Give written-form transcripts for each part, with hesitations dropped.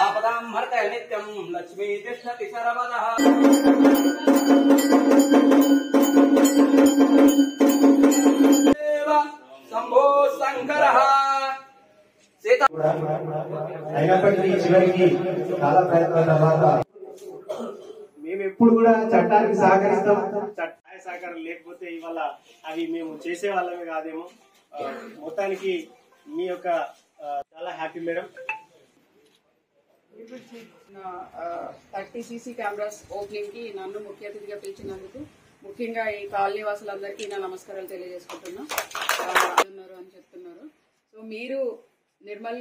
आपदां हरते नित्यं लक्ष्मी तिष्ठति सर्वदा शंभो शंकरः అయినప్పటికీ చివరికి చాలా ప్రయత్నాల తర్వాత మేము ఎప్పుడు కూడా చట్టానికి సహకరిస్తాం. చట్టాయ సహకారం లేకపోతే ఇవాళ అవి మేము చేసే వాళ్ళమే కాదేమో. మొత్తానికి మీ యొక్క చాలా happy madam. 30 CC cameras opening కి నన్ను ముఖ్య అతిథిగా పిలిచినందుకు ముఖ్యంగా ఈ కాలనీ వాసులందరికీ నా నమస్కారాలు తెలియజేసుకుంటున్నా. ఉన్నారు అని చెప్తున్నారు. సో మీరు నిర్మల్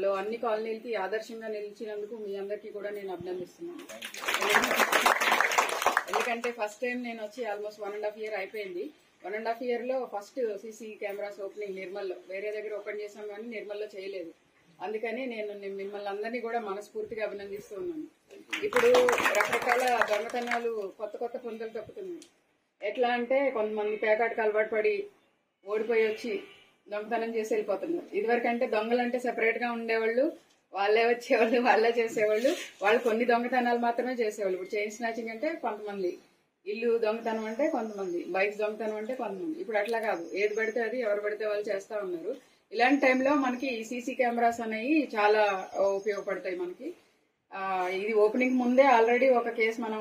లో అన్ని కాలనీలకి ఆదర్శంగా నిలిచినందుకు మీ అందరికీ కూడా నేను అభినందిస్తున్నాను. ఎందుకంటే ఫస్ట్ టైం నేను వచ్చి ఆల్మోస్ట్ 1.5 year అయిపోయింది. 1.5 year లో ఫస్ట్ సీసీ కెమెరాస్ ఓపెనింగ్ నిర్మల్లో, వేరే దగ్గర ఓపెన్ చేసాం కానీ నిర్మల్లో చేయలేదు. అందుకని నేను మిమ్మల్ని అందరినీ కూడా మనస్ఫూర్తిగా అభినందిస్తూ ఉన్నాను. ఇప్పుడు రకరకాల దొంగతనాలు కొత్త కొత్త పొందలు తప్పుతున్నాయి. ఎట్లా అంటే కొంతమంది పేకాటకు అలవాటు పడి ఓడిపోయి వచ్చి దొంగతనం చేసి వెళ్ళిపోతున్నారు. ఇదివరకంటే దొంగలంటే సెపరేట్ గా ఉండేవాళ్ళు, వాళ్ళే వచ్చేవాళ్ళు, వాళ్ళే చేసేవాళ్ళు. వాళ్ళు కొన్ని దొంగతనాలు మాత్రమే చేసేవాళ్ళు. ఇప్పుడు చైన్ స్నాచింగ్ అంటే కొంతమంది, ఇల్లు దొంగతనం అంటే కొంతమంది, బైక్స్ దొంగతనం అంటే కొంతమంది. ఇప్పుడు అట్లా కాదు, ఏది పడితే అది ఎవరు పడితే వాళ్ళు చేస్తా ఉన్నారు. ఇలాంటి టైంలో మనకి సీసీ కెమెరాస్ అనేవి చాలా ఉపయోగపడతాయి మనకి. ఇది ఓపెనింగ్ ముందే ఆల్రెడీ ఒక కేసు మనం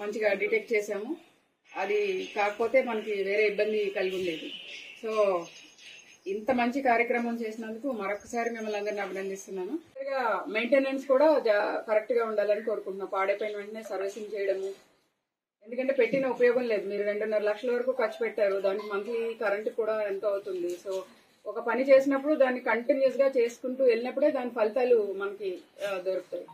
మంచిగా డిటెక్ట్ చేసాము. అది కాకపోతే మనకి వేరే ఇబ్బంది కలిగి ఉండేది. సో ఇంత మంచి కార్యక్రమం చేసినందుకు మరొకసారి మిమ్మల్ని అందరినీ అభినందిస్తున్నాను. మెయింటెనెన్స్ కూడా కరెక్ట్ గా ఉండాలని కోరుకుంటున్నాం. పాడైపోయిన వెంటనే సర్వీసింగ్ చేయడము. ఎందుకంటే పెట్టిన ఉపయోగం లేదు. మీరు 2.5 లక్షల వరకు ఖర్చు పెట్టారు, దానికి మంత్లీ కరెంట్ కూడా ఎంతో అవుతుంది. సో ఒక పని చేసినప్పుడు దాన్ని కంటిన్యూస్ గా చేసుకుంటూ వెళ్ళినప్పుడే దాని ఫలితాలు మనకి దొరుకుతాయి.